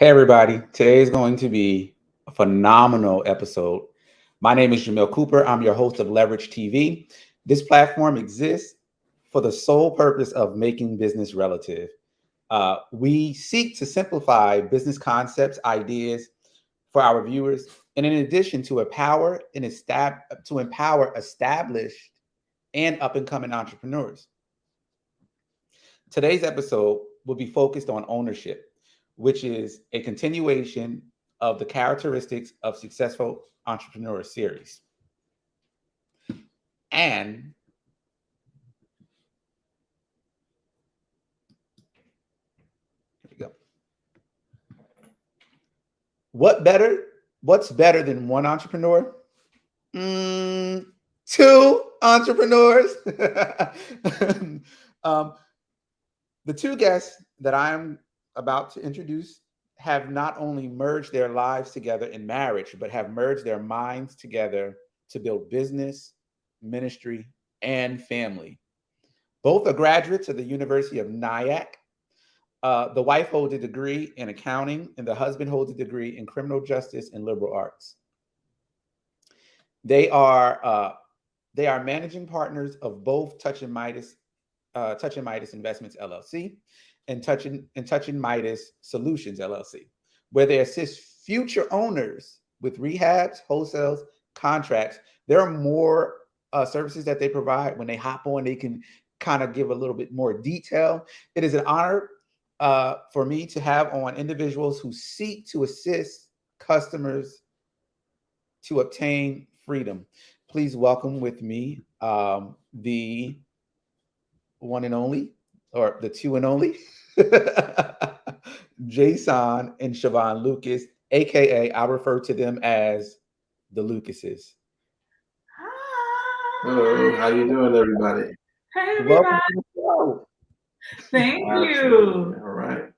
Hey, everybody. Today is going to be a phenomenal episode. My name is Jamil Cooper. I'm your host of Leverage TV. This platform exists for the sole purpose of making business relative. We seek to simplify business concepts, ideas for our viewers, and in addition to empower established and up and coming entrepreneurs. Today's episode will be focused on ownership, which is a continuation of the characteristics of successful entrepreneur series. And here we go. What's better than one entrepreneur? Two entrepreneurs. The two guests that I'm about to introduce have not only merged their lives together in marriage, but have merged their minds together to build business, ministry, and family. Both are graduates of the University of Nyack. The wife holds a degree in accounting, and the husband holds a degree in criminal justice and liberal arts. They are managing partners of both Touch and Midas Investments LLC and Touch and Midas Solutions LLC, where they assist future owners with rehabs, wholesales, contracts. There are more services that they provide. When they hop on, they can kind of give a little bit more detail. It is an honor for me to have on individuals who seek to assist customers to obtain freedom. Please welcome with me the one and only, or the two and only, Jasahn and Shavonn Lucas, aka I refer to them as the Lucases. Hi. Hello, how you doing, everybody? Hey, Welcome everybody. to the show. Thank Absolutely. you. All right.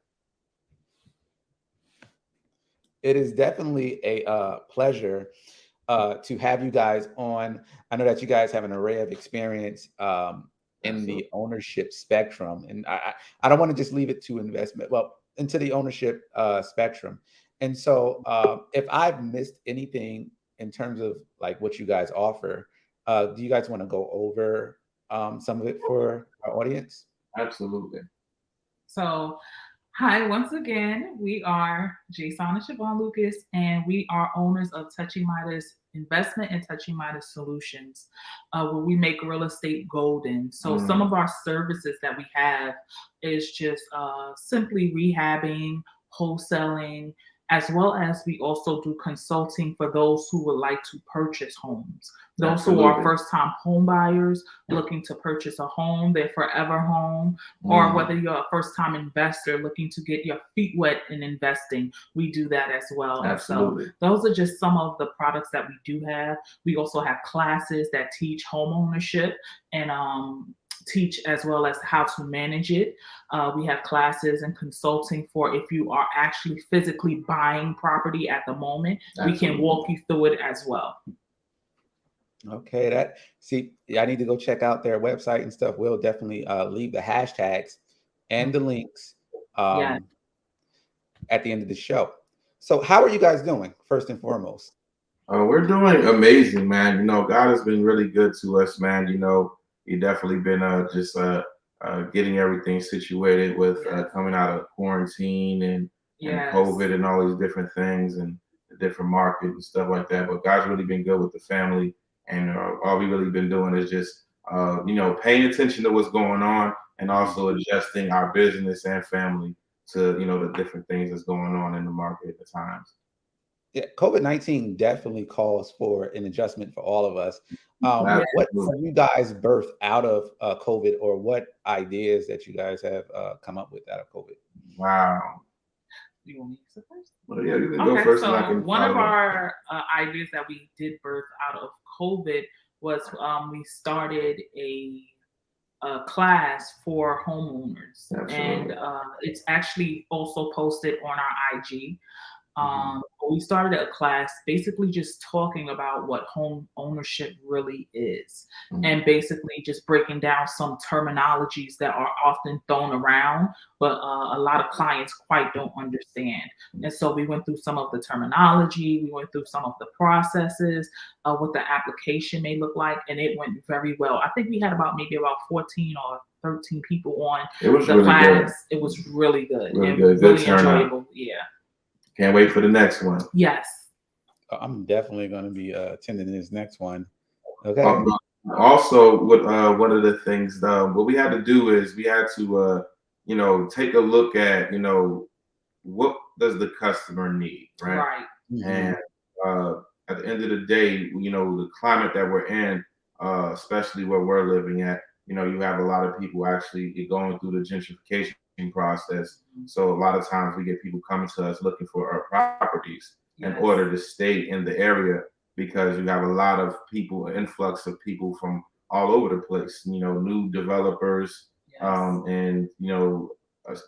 It is definitely a pleasure to have you guys on. I know that you guys have an array of experience in Absolutely. the ownership spectrum, and I don't want to just leave it to investment, well, into the ownership spectrum. And so, if I've missed anything in terms of like what you guys offer, do you guys want to go over some of it for our audience? Absolutely. So, hi, once again, we are Jasahn and Shavonn Lucas, and we are owners of Touchy Midas Investment and Touchy Midas Solutions, where we make real estate golden. So, some of our services that we have is just simply rehabbing, wholesaling, as well as we also do consulting for those who would like to purchase homes. Those who are Absolutely. first time home buyers looking to purchase a home, their forever home, or Mm, whether you're a first time investor looking to get your feet wet in investing, we do that as well. And so absolutely. those are just some of the products that we do have. We also have classes that teach home ownership and teach as well as how to manage it. We have classes and consulting for if you are actually physically buying property at the moment. We can Absolutely. walk you through it as well. Okay, yeah, I need to go check out their website and stuff. We'll definitely leave the hashtags and the links Yeah. um, at the end of the show. So, how are you guys doing, first and foremost? We're doing amazing, man. God has been really good to us, man. He definitely been just getting everything situated with coming out of quarantine and Yes. COVID and all these different things and the different markets and stuff like that. But God's really been good with the family, and all we really been doing is just paying attention to what's going on and also adjusting our business and family to the different things that's going on in the market at the times. Yeah, COVID-19 definitely calls for an adjustment for all of us. Yeah. What Absolutely. have you guys birthed out of COVID, or what ideas that you guys have come up with out of COVID? Wow. You want me to say first? Well, yeah, you can go Okay, first and I so can one of follow up. our ideas that we did birth out of COVID was we started a class for homeowners, and Absolutely. it's actually also posted on our IG. We started a class basically just talking about what home ownership really is, and basically just breaking down some terminologies that are often thrown around, but a lot of clients quite don't understand. And so we went through some of the terminology, we went through some of the processes, what the application may look like, and it went very well. I think we had maybe about 14 or 13 people on It was the really class. good. It was really good. Really and good. Good really turnout. enjoyable. Yeah. Can't wait for the next one. Yes. I'm definitely going to be attending this next one. Okay. Also, what one of the things what we had to do is we had to take a look at what does the customer need, right? Right. And at the end of the day, the climate that we're in, especially where we're living at, you have a lot of people actually going through the gentrification process. So a lot of times we get people coming to us looking for our properties in order to stay in the area, because you have a lot of people, an influx of people from all over the place, new developers, and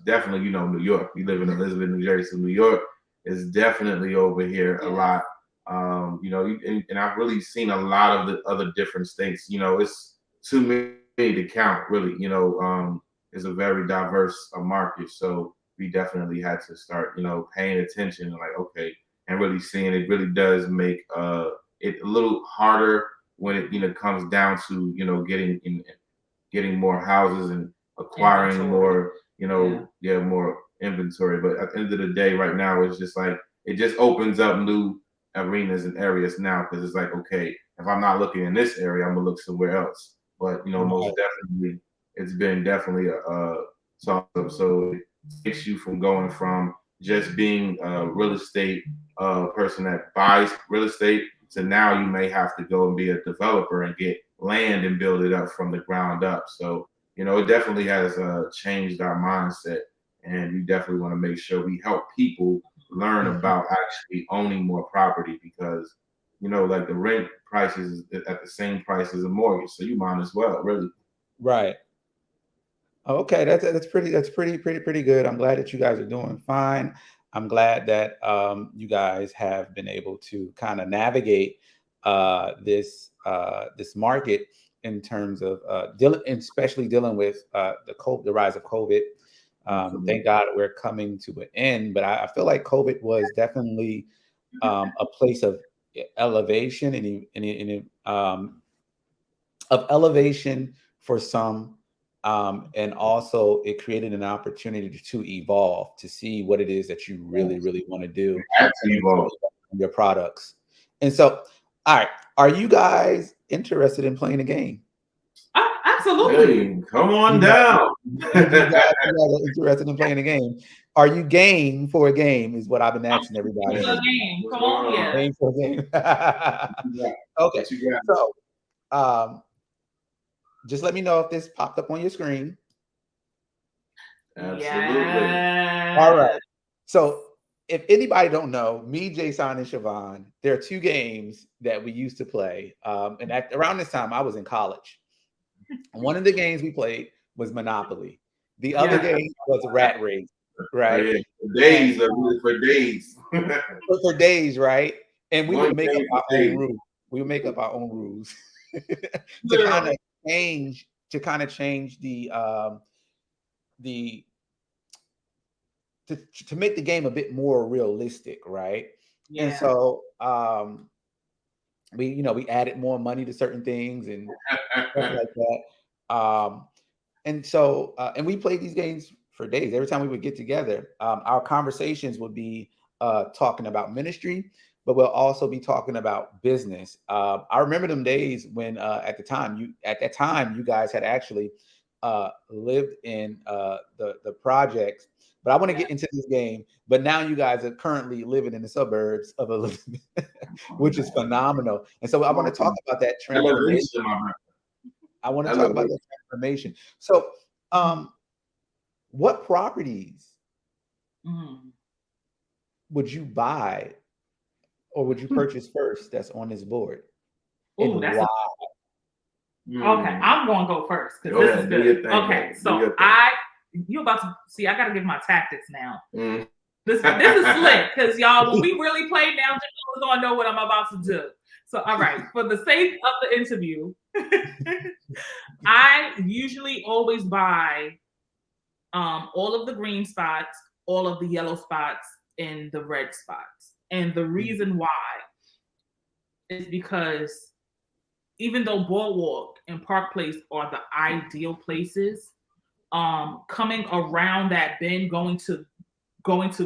definitely, New York. We live in Elizabeth, New Jersey, so New York is definitely over here a lot. And I've really seen a lot of the other different states. It's too many to count, really. It's a very diverse market, so we definitely had to start, paying attention, like, okay, and really seeing it really does make it a little harder when it comes down to getting more houses and acquiring more, more inventory. But at the end of the day, right now, it's just like it just opens up new arenas and areas now, because it's like, okay, if I'm not looking in this area, I'm gonna look somewhere else. But most definitely, it's been definitely a so it takes you from going from just being a real estate person that buys real estate to now you may have to go and be a developer and get land and build it up from the ground up. So it definitely has changed our mindset, and we definitely want to make sure we help people learn about actually owning more property, because like the rent prices is at the same price as a mortgage, so you might as well, really. Right. Okay, that's pretty good. I'm glad that you guys are doing fine. I'm glad that you guys have been able to kind of navigate this market in terms of especially dealing with the rise of COVID. Thank God we're coming to an end, but I feel like COVID was definitely a place of elevation of elevation for some. And also it created an opportunity to evolve, to see what it is that you really, really want to do Evolve your products. And so, all right, are you guys interested in playing a game? Absolutely. Hey, come on down. You guys are interested in playing a game. Are you game for a game? Is what I've been asking everybody. For a game. Come on, yeah. Game for a game. Okay. So, just let me know if this popped up on your screen. Absolutely. Yes. All right. So if anybody don't know, me, Jasahn, and Shavonn, there are two games that we used to play. And around this time, I was in college. One of the games we played was Monopoly. The other game was Rat Race, right? For days, for days. For days, right? And we would make up our own rules. We would make up our own rules to kind of change to make the game a bit more realistic, right? And so we added more money to certain things and stuff like that. And we played these games for days. Every time we would get together, our conversations would be talking about ministry, but we'll also be talking about business. I remember them days when at that time you guys had actually lived in the projects. But I want to get into this game. But now you guys are currently living in the suburbs of Elizabeth, which is phenomenal. And so I want to talk about that transformation. I want to talk about that transformation. So, what properties would you buy or would you purchase first that's on this board? Oh, that's why? Okay, I'm going to go first because this is good. Okay, so you're about to see. I got to give my tactics now. This is slick because y'all, when we really play now, you're gonna know what I'm about to do. So, all right, for the sake of the interview, I usually always buy all of the green spots, all of the yellow spots, and the red spots. And the reason why is because even though Boardwalk and Park Place are the ideal places, coming around that bend, going to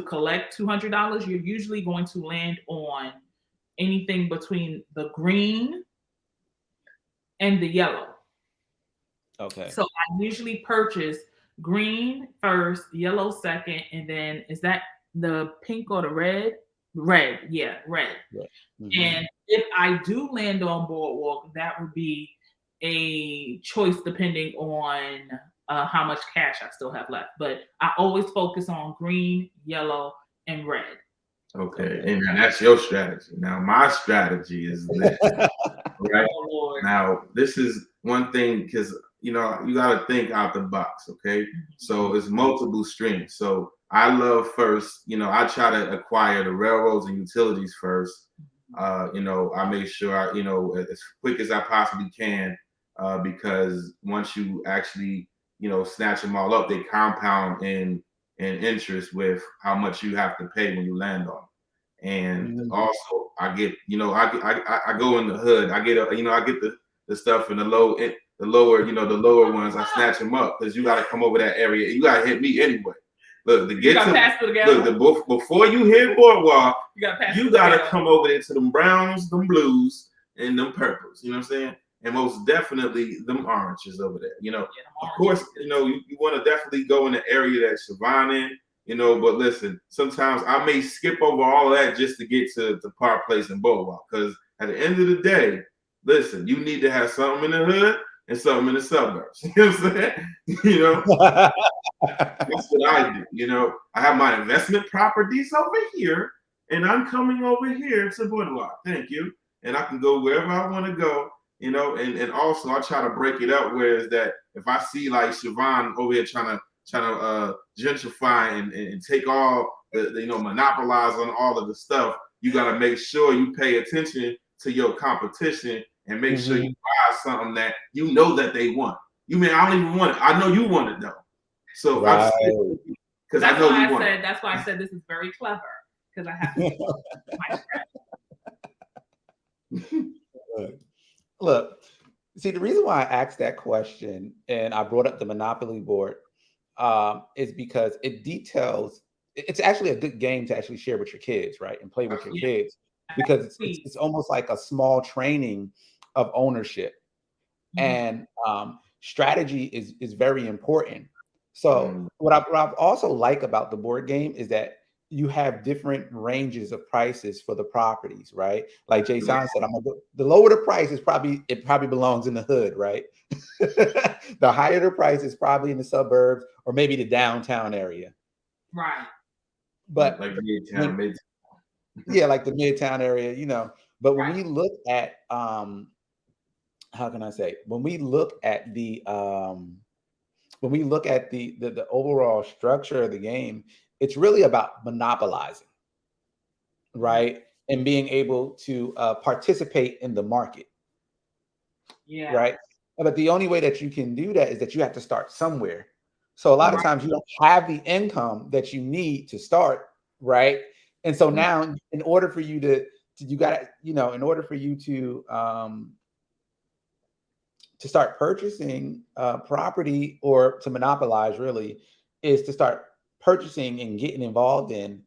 collect $200, you're usually going to land on anything between the green and the yellow. Okay. So I usually purchase green first, yellow second, and then is that the pink or the red? Red, yeah, red. Yeah. Mm-hmm. And if I do land on Boardwalk, that would be a choice depending on how much cash I still have left. But I always focus on green, yellow, and red. Okay, and now that's your strategy. Now my strategy is this, right? Oh, Lord. Now this is one thing because you got to think out the box. Okay, so it's multiple streams. So I love first, I try to acquire the railroads and utilities first. I make sure as quick as I possibly can, because once you actually snatch them all up, they compound in interest with how much you have to pay when you land on them. And also, I get I go in the hood. I get I get the stuff in the lower the lower ones. I snatch them up because you got to come over that area. You got to hit me anyway. Look, to get before you hit Boardwalk, you got to come over there to them browns, them blues, and them purples. You know what I'm saying? And most definitely them oranges over there. Of course, you want to definitely go in the area that Shavonn in. But listen, sometimes I may skip over all that just to get to Park Place and Boardwalk. Because at the end of the day, listen, you need to have something in the hood and something in the suburbs. You know what I'm saying? That's what I do. I have my investment properties over here, and I'm coming over here to Boardwalk. Thank you. And I can go wherever I want to go. And also I try to break it up. Whereas that if I see like Shavonn over here trying to gentrify and take all the monopolize on all of the stuff, you got to make sure you pay attention to your competition and make sure you buy something that that they want. I don't even want it. I know you want it though. So right. Because I know you want it. That's why I said this is very clever because I have to my strategy. Look, see, the reason why I asked that question and I brought up the Monopoly board is because it details. It's actually a good game to actually share with your kids, right, and play with your kids, because it's almost like a small training of ownership, and strategy is very important. So what I also like about the board game is that you have different ranges of prices for the properties, right? Like Jasahn said, the lower the price is probably belongs in the hood, right? The higher the price is probably in the suburbs or maybe the downtown area. Right. But like midtown. Yeah, like the midtown area, But when we look at how can I say, when we look at the overall structure of the game, it's really about monopolizing, right? And being able to participate in the market. Yeah. Right. But the only way that you can do that is that you have to start somewhere. So a lot of times you don't have the income that you need to start, right? And so now, in order for you to start purchasing property, or to monopolize really, is to start purchasing and getting involved in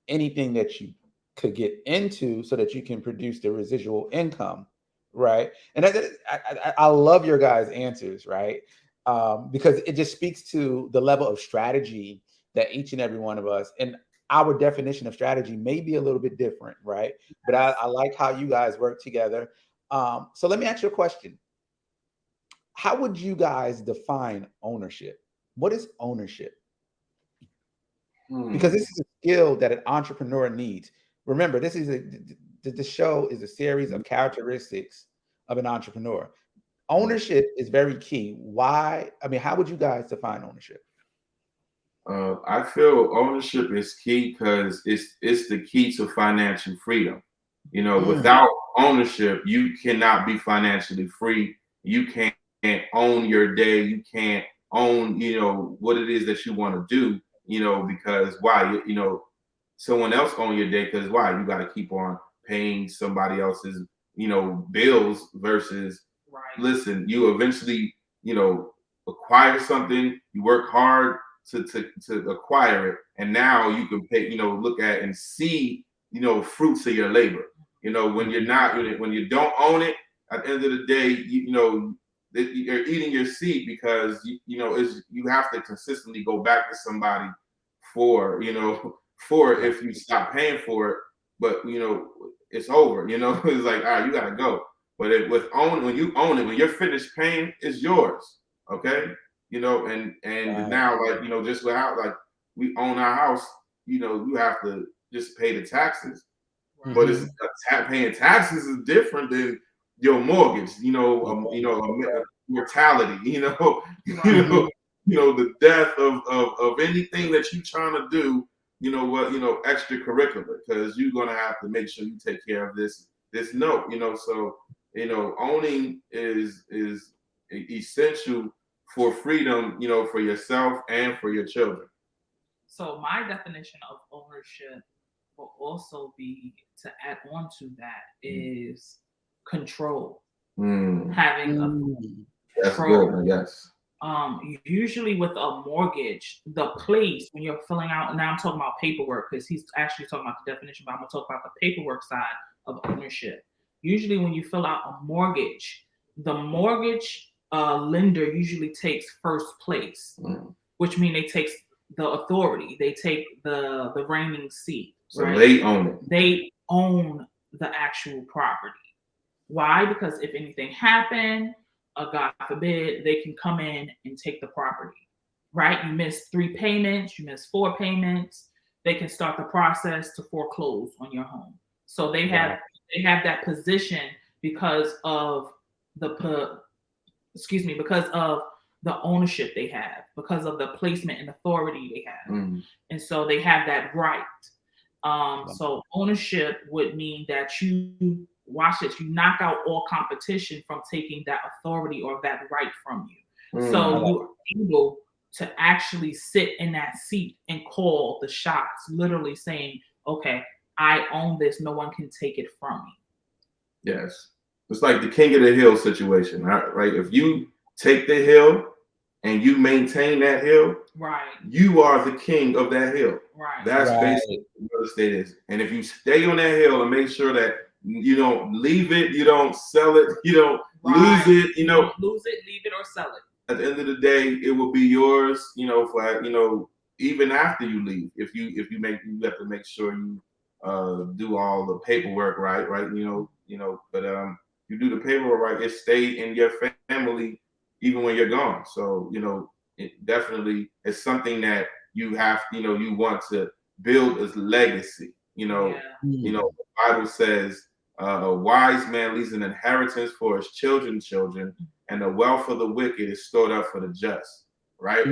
anything that you could get into so that you can produce the residual income, right? And I love your guys' answers, right? Because it just speaks to the level of strategy that each and every one of us, and our definition of strategy may be a little bit different, right? But I like how you guys work together. So let me ask you a question. How would you guys define ownership? What is ownership? Because this is a skill that an entrepreneur needs. Remember, the show is a series of characteristics of an entrepreneur. Ownership is very key. Why? I mean, how would you guys define ownership? I feel ownership is key because it's the key to financial freedom. Without ownership, you cannot be financially free. You can't own your day. You can't own, what it is that you want to do, because why? Someone else own your day because why? You got to keep on paying somebody else's, bills versus Right. listen, you eventually, acquire something, you work hard to acquire it, and now you can pay, look at and see, fruits of your labor. When you're not, when you don't own it, at the end of the day, you're eating your seed because you have to consistently go back to somebody for if you stop paying for it, but it's over. It's like, all right, you gotta go. But when you own it, when you're finished paying, it's yours. Okay, and now, like, just without, like, we own our house, you have to just pay the taxes. But it's paying taxes is different than your mortgage. Mortality. The death of anything that you're trying to do. Extracurricular, because you're gonna have to make sure you take care of this note. So owning is essential for freedom. For yourself and for your children. So my definition of ownership will also be, to add on to that, is control. Having a That's control. good. Yes. Usually with a mortgage, the place when you're filling out, now I'm talking about paperwork because he's actually talking about the definition, but I'm gonna talk about the paperwork side of ownership. Usually when you fill out a mortgage, the mortgage lender usually takes first place, which means they take the authority, they take the reigning seat. So right? they own it. They own the actual property. Why? Because if anything happened, God forbid, they can come in and take the property, right? You missed 3 payments, you missed 4 payments, they can start the process to foreclose on your home. So they have that position because of because of the ownership they have, because of the placement and authority they have. And so they have that right. So ownership would mean that you knock out all competition from taking that authority or that right from you. So you're able to actually sit in that seat and call the shots, literally saying, okay, I own this, no one can take it from me. Yes. It's like the king of the hill situation, right? If you take the hill and you maintain that hill, right, you are the king of that hill. Right. That's basically what real estate is. And if you stay on that hill and make sure that you don't leave it, you don't sell it, you don't lose it, don't lose it, leave it, or sell it. At the end of the day, it will be yours, for even after you leave. If you have to make sure you do all the paperwork right, but you do the paperwork right, it stay in your family even when you're gone. So, it definitely is something that you have, you want to build as legacy. The Bible says a wise man leaves an inheritance for his children's children, and the wealth of the wicked is stored up for the just. Right.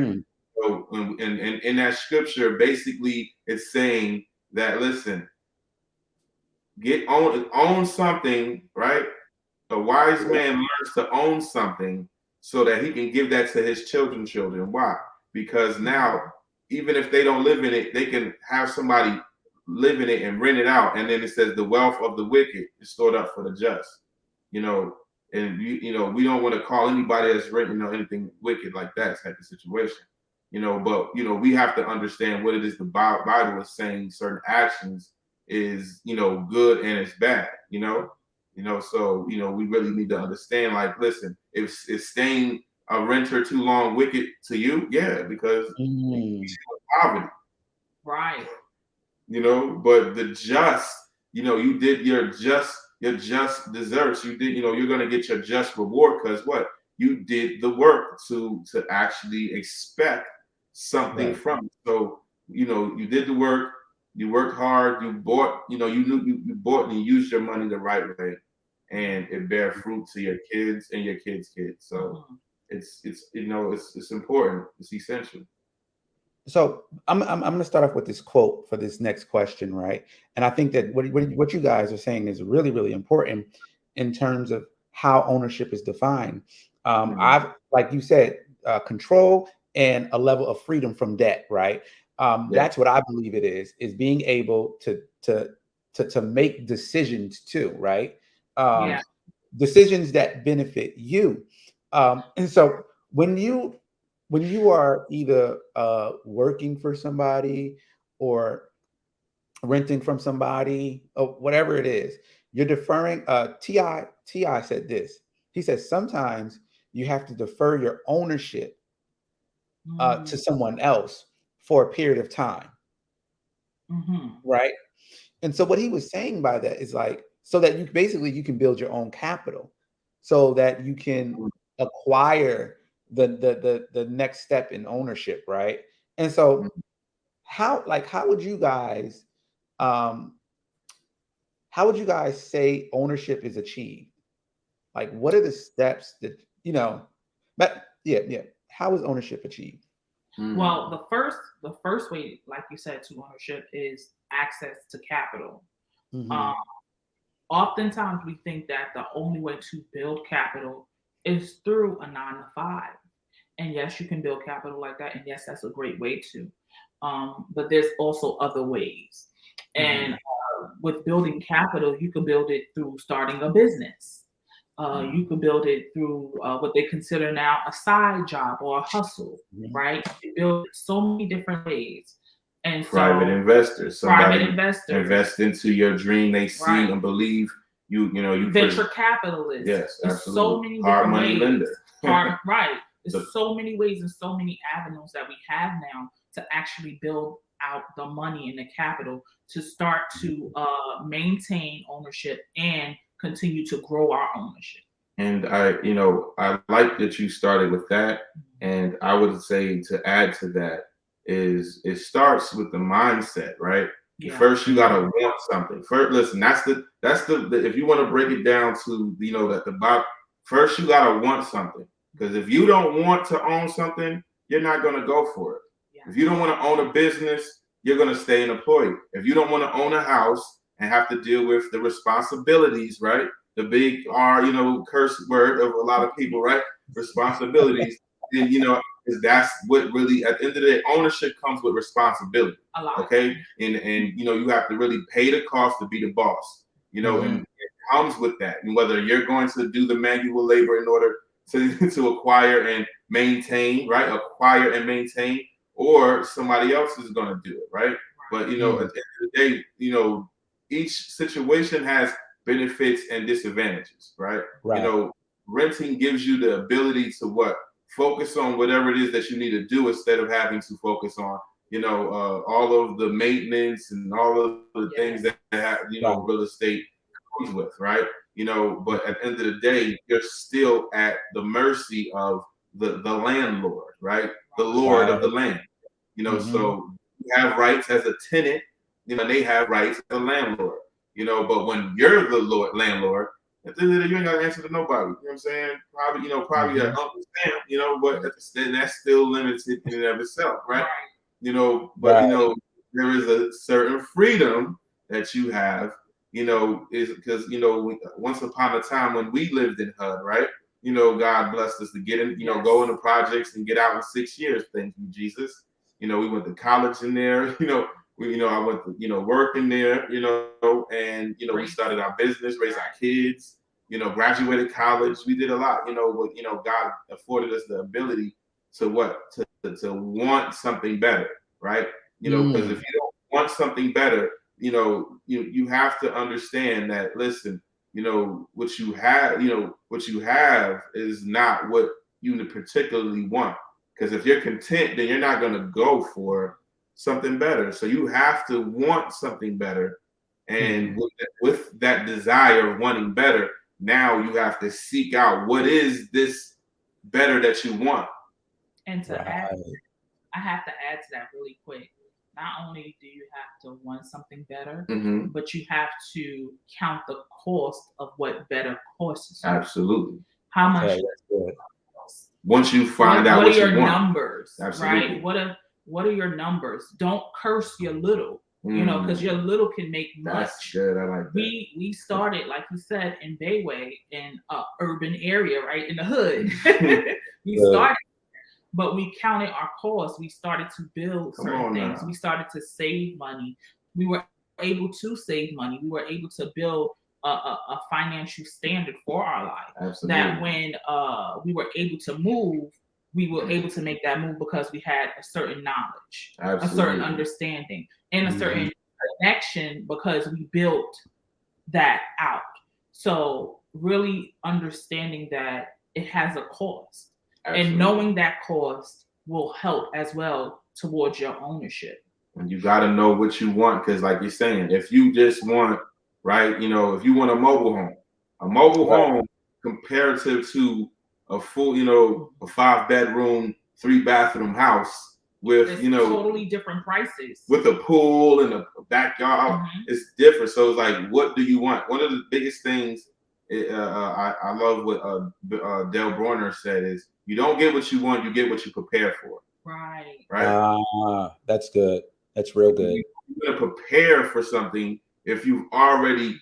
So in that scripture, basically it's saying that, listen, own something, right? A wise man learns to own something so that he can give that to his children's children. Why? Because now, even if they don't live in it, they can have somebody live in it and rent it out. And then it says the wealth of the wicked is stored up for the just. And we don't want to call anybody that's renting anything wicked like that type of situation. But we have to understand what it is the Bible is saying. Certain actions is good and it's bad. So we really need to understand. Like, listen, if staying a renter too long wicked to you, yeah, because poverty, right? But the just, you did your just deserts. You did, you're gonna get your just reward because what you did the work to actually expect something from it. So you did the work. You worked hard. You bought. You bought and you used your money the right way, and it bear fruit to your kids and your kids' kids. So it's important. It's essential. So I'm going to start off with this quote for this next question, right? And I think that what you guys are saying is really, really important in terms of how ownership is defined. Mhm. I've, like you said, control and a level of freedom from debt, right? Yeah. That's what I believe it is being able to make decisions too, right? Yeah. Um, decisions that benefit you. And so when you when you are either working for somebody or renting from somebody or whatever it is, you're deferring. Ti said this. He says sometimes you have to defer your ownership to Mm, someone else for a period of time, mm-hmm. right? And so what he was saying by that is like so that you basically you can build your own capital, so that you can acquire the next step in ownership, right? And so Mhm. how would you guys um how would you guys say ownership is achieved? Like what are the steps that but yeah, how is ownership achieved? Well, Mhm. the first way, like you said, to ownership is access to capital. Um, Hmm. Oftentimes we think that the only way to build capital is through a 9 to 5. And yes, you can build capital like that. And yes, that's a great way to. But there's also other ways. And Hmm. with building capital, you can build it through starting a business. You can build it through what they consider now a side job or a hustle, right? You can build it so many different ways. And Private so, investors, private somebody investors, invest into your dream, they see right? and believe Venture capitalists. yes, There's so absolutely. many Hard different money ways. lender. Right. The There's so many ways and so many avenues that we have now to actually build out the money and the capital to start to maintain ownership and continue to grow our ownership. And I like that you started with that. And I would say to add to that is it starts with the mindset, right? Yeah. First, you gotta want something. First, listen, that's the if you want to break it down to that the bottom. First, you gotta want something because if you don't want to own something, you're not gonna go for it. Yeah. If you don't want to own a business, you're gonna stay an employee. If you don't want to own a house and have to deal with the responsibilities, right? The big R, curse word of a lot of people, right? Responsibilities. And is that's what really at the end of the day, ownership comes with responsibility. A lot. Okay. And you have to really pay the cost to be the boss, Hmm. and it comes with that. And whether you're going to do the manual labor in order to acquire and maintain, right? Acquire and maintain, or somebody else is going to do it, right? But at the end of the day, each situation has benefits and disadvantages, right? Right. Renting gives you the ability to what focus on whatever it is that you need to do instead of having to focus on all of the maintenance and all of the things Yes. that Right. real estate comes with, right? But at the end of the day, you're still at the mercy of the landlord, right? The lord Right. of the land. Hmm. So you have rights as a tenant, and they have rights as a landlord. But when you're the landlord, at the end of the day, you ain't got to answer to nobody. You know what I'm saying? Probably an Hmm. Uncle Sam, but that's still limited in and of itself, right? Right. But Right. there is a certain freedom that you have, is because once upon a time when we lived in HUD, right? God blessed us to get in, Yes. go into projects and get out in 6 years. Thank you, Jesus. We went to college in there, I went to, work in there, and we Great. started our business, raised our kids, graduated college. We did a lot, but God afforded us the ability to to want something better, right? Because if Mm. you don't want something better, you have to understand that. Listen, what you have is not what you particularly want. Because if you're content, then you're not going to go for something better. So you have to want something better, and Mhm. with that desire of wanting better, now you have to seek out what is this better that you want. And to add, Right. I have to add to that really quick. Not only do you have to want something better, Hmm. but you have to count the cost of what better costs you. Absolutely. How much Okay, does that's good. it cost? Once you find out What are what you your want, numbers, right? absolutely. What if What are your numbers? Don't curse your little, because your little can make much. That's good. I like that. We started, like you said, in Bayway, in a urban area, right in the hood. We started, but we counted our costs. We started to build certain things. Now. We started to save money. We were able to save money. We were able to build a financial standard for our life. Absolutely. That when we were able to move, we were able to make that move because we had a certain knowledge, Absolutely. a certain understanding, and a certain connection because we built that out. So really understanding that it has a cost. Absolutely. And knowing that cost will help as well towards your ownership. And you got to know what you want, because like you're saying, if you just want, right, if you want a mobile home comparative to a full, a 5-bedroom, 3-bathroom house with, it's totally different prices. With a pool and a backyard, it's different. So it's like, what do you want? One of the biggest things I love what Dale Bronner said is, you don't get what you want, you get what you prepare for. Right. That's good. That's real good. You're going to prepare for something if you've already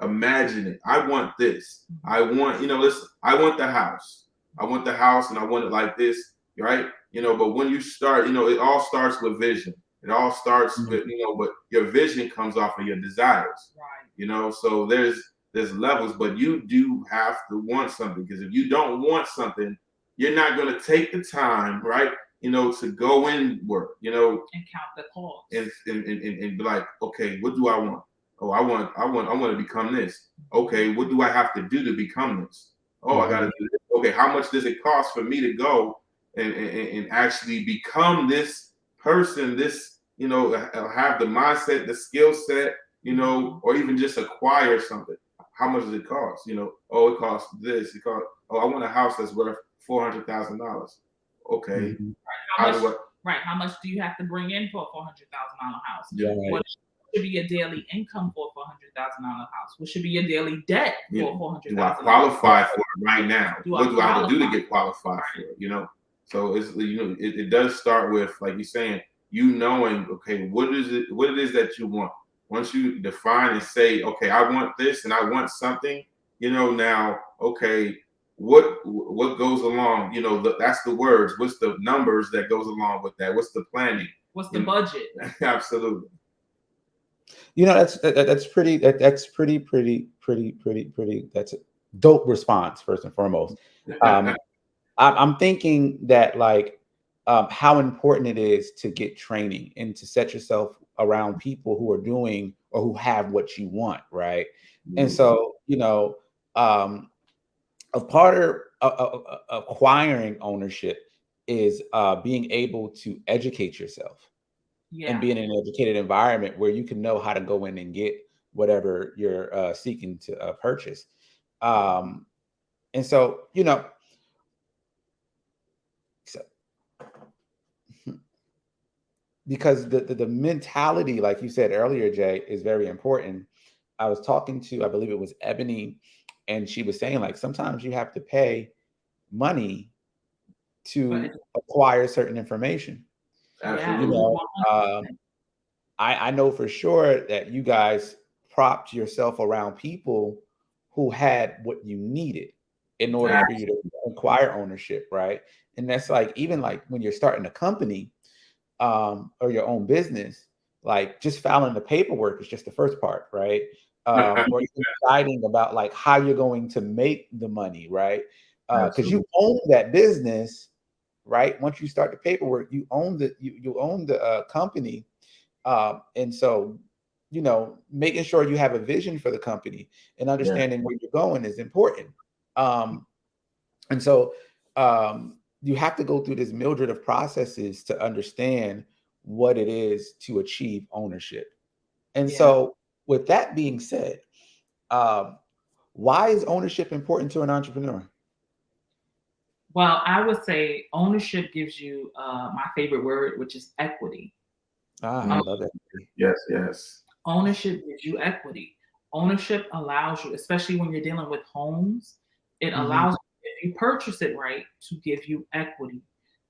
imagine it. I want this. I want, listen, I want the house. I want the house and I want it like this, right? But when you start, it all starts with vision. It all starts with, but your vision comes off of your desires. Right. So there's levels, but you do have to want something, because if you don't want something, you're not going to take the time, right? To go inward, and count the cost, and be like, okay, what do I want? Oh, I want to become this. Okay, what do I have to do to become this? Oh, I got to do this. Okay, how much does it cost for me to go and actually become this person? This, have the mindset, the skill set, or even just acquire something. How much does it cost? Oh, it costs this. I want a house that's worth $400,000. Okay. How much do you have to bring in for a $400,000 house? Yeah. What should be your daily income for a $400,000 house? What should be your daily debt for $400,000? Do I qualify for it right now? What do I have to do to get qualified for it? So it's it does start with, like you're saying, knowing, okay, what it is that you want. Once you define and say, okay, I want this and I want something, now, okay, what goes along, that's the words. What's the numbers that goes along with that? What's the planning? What's the budget? Absolutely. That's pretty. That's pretty. That's a dope response, first and foremost. I'm thinking that, like, how important it is to get training and to set yourself around people who are doing or who have what you want, right? And so, a part of acquiring ownership is being able to educate yourself. And be in an educated environment where you can know how to go in and get whatever you're seeking to purchase. And so, because the mentality, like you said earlier, Jay, is very important. I was talking to, I believe it was Ebony, and she was saying, like, sometimes you have to pay money to acquire certain information. Absolutely. I know for sure that you guys propped yourself around people who had what you needed in order for you to acquire ownership, right? And that's like, even like when you're starting a company or your own business, like just filing the paperwork is just the first part, right? Or deciding about like how you're going to make the money, right? Because you own that business, right? Once you start the paperwork, you own the company. And so, making sure you have a vision for the company and understanding where you're going is important. And so you have to go through this mildred of processes to understand what it is to achieve ownership. And so with that being said, why is ownership important to an entrepreneur? Well, I would say ownership gives you my favorite word, which is equity. I love that. Yes. Ownership gives you equity. Ownership allows you, especially when you're dealing with homes, it allows you, if you purchase it right, to give you equity.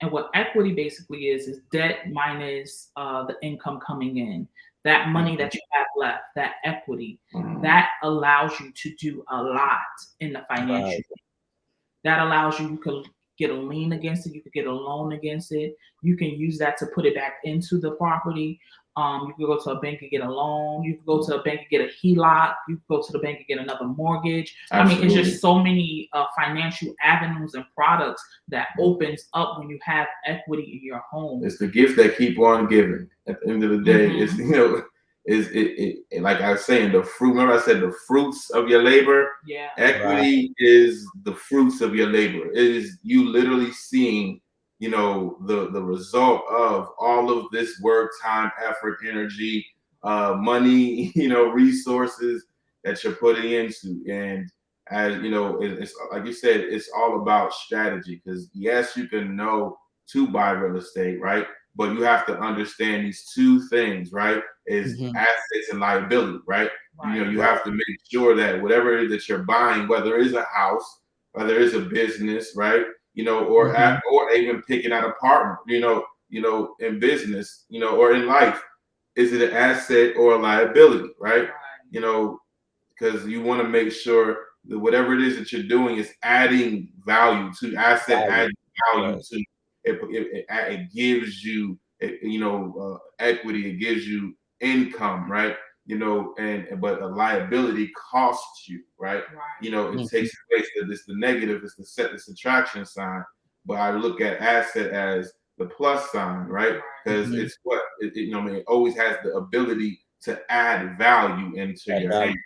And what equity basically is debt minus the income coming in. That money that you have left, that equity, that allows you to do a lot in the financial. Right. That allows you could get a lien against it, you could get a loan against it, you can use that to put it back into the property. You could go to a bank and get a loan, you could go to a bank and get a HELOC, you could go to the bank and get another mortgage. Absolutely. I mean, it's just so many financial avenues and products that opens up when you have equity in your home. It's the gift that keep on giving. At the end of the day, it's is it like I was saying, the fruit. Remember I said the fruits of your labor. Yeah. Equity is the fruits of your labor. It is you literally seeing, the result of all of this work, time, effort, energy, money, resources that you're putting into. And as you know, it's like you said, it's all about strategy. Because yes, you can know to buy real estate, right? But you have to understand these two things, right? Is assets and liability, right? You have to make sure that whatever it is that you're buying, whether it's a house, whether it's a business, right? Or even picking out a partner, in business, or in life, is it an asset or a liability, right? Because you want to make sure that whatever it is that you're doing is adding value to adding value to it gives you equity, it gives you income, right? But a liability costs you, right? It takes place that it's the negative, it's the subtraction sign. But I look at asset as the plus sign, right? Because it's what it always has the ability to add value into your hand.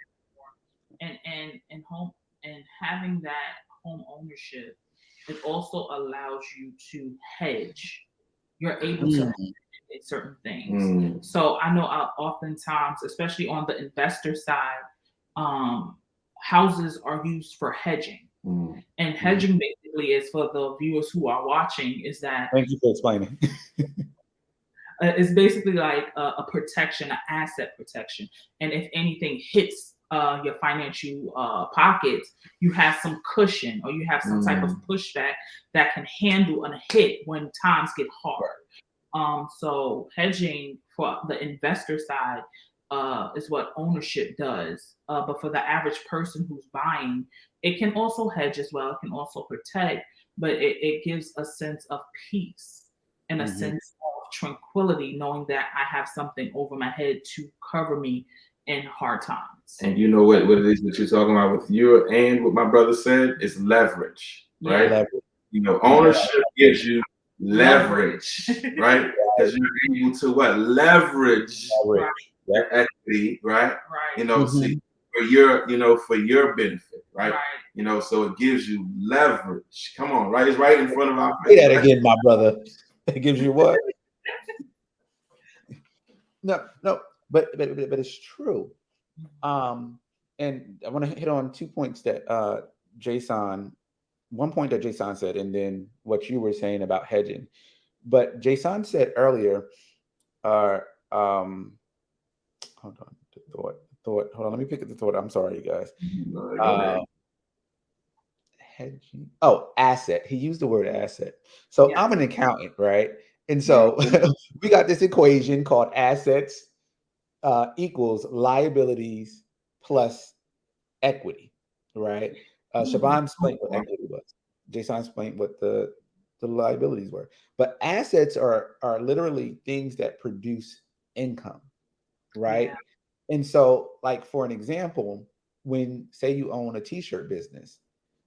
And home and having that home ownership, it also allows you to hedge. You're able to hedge certain things. So I know oftentimes, especially on the investor side, houses are used for hedging. And hedging basically is, for the viewers who are watching, is that thank you for explaining. It's basically like a protection, an asset protection. And if anything hits your financial pockets, you have some cushion, or you have some type of pushback that can handle a hit when times get hard. So hedging for the investor side is what ownership does. But for the average person who's buying, it can also hedge as well. It can also protect, but it gives a sense of peace and a sense of tranquility, knowing that I have something over my head to cover me in hard times. And you know what it is that you're talking about with you and what my brother said is leverage, right? Leverage. Ownership gives you leverage, right? Because you're able to what? Leverage your equity, right? See, for your benefit, right? So it gives you leverage. Come on, right? It's right in front of our face. Say that again, my brother. It gives you what? No, but it's true. And I want to hit on 2 points that Jasahn, one point that Jasahn said, and then what you were saying about hedging. But Jasahn said earlier, hold on, the thought. Hold on, let me pick up the thought. I'm sorry, you guys. Hedging. Oh, asset. He used the word asset. So I'm an accountant, right? And so we got this equation called assets equals liabilities plus equity, right? Shavonn explained what equity was. Jasahn explained what the liabilities were. But assets are literally things that produce income, right? And so, like, for an example, when, say, you own a t-shirt business,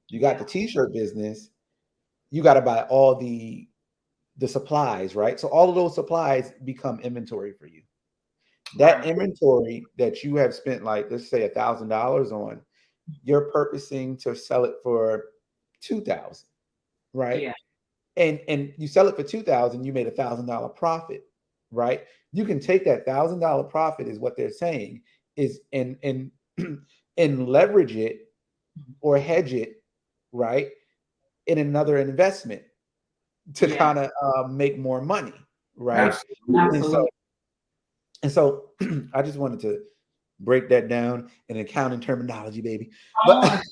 you got the t-shirt business, you got to buy all the supplies, right? So all of those supplies become inventory for you. That inventory that you have spent, like, let's say $1,000 on, you're purposing to sell it for $2,000, right? And you sell it for $2,000, you made $1,000 profit, right? You can take that $1,000 profit, is what they're saying, is and leverage it or hedge it, right, in another investment to kind of make more money, right? Absolutely. And so I just wanted to break that down in accounting terminology, baby. But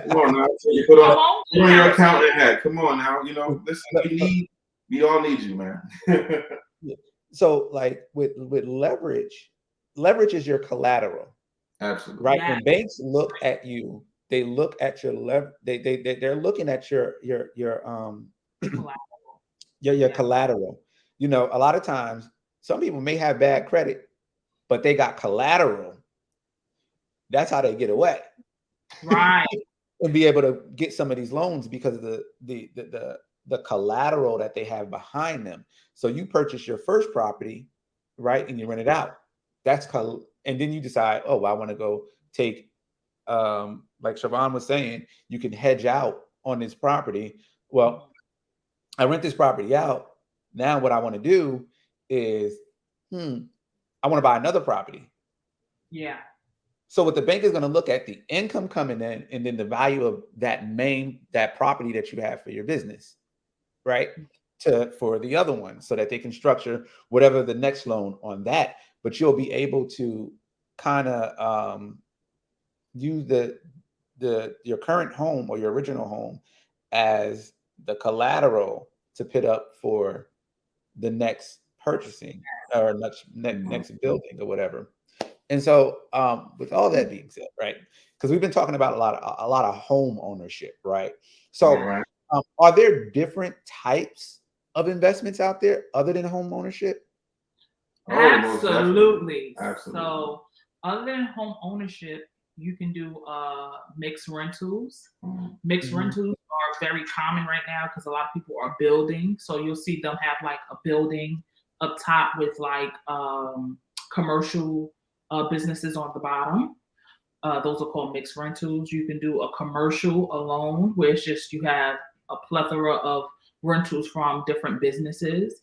Come on now. So you put Come on, on, put on your Harrison. accountant hat. Come on now. You know, listen, we all need you, man. So like with leverage, leverage is your collateral, Absolutely. right? Yeah. When banks look at you, they look at your they're looking at your Collateral. your Yeah. collateral. You know, a lot of times some people may have bad credit, but they got collateral. That's how they get away. Right. And be able to get some of these loans because of the collateral that they have behind them. So you purchase your first property, right, and you rent it out. And then you decide, oh, well, I want to go take, like Shavonn was saying, you can hedge out on this property. Well, I rent this property out. Now what I want to do is, I want to buy another property. Yeah. So what the bank is going to look at the income coming in and then the value of that property that you have for your business, right? For the other one so that they can structure whatever the next loan on that. But you'll be able to kind of use your current home or your original home as the collateral to put up for the next purchasing or next building or whatever. And so, with all that being said, right? Because we've been talking about a lot of home ownership, right? So, Right. Are there different types of investments out there other than home ownership? Oh, most Absolutely. Absolutely. So, other than home ownership, you can do mixed rentals. Mixed rentals are very common right now because a lot of people are building. So you'll see them have like a building up top with like commercial businesses on the bottom. Those are called mixed rentals. You can do a commercial alone, where it's just you have a plethora of rentals from different businesses.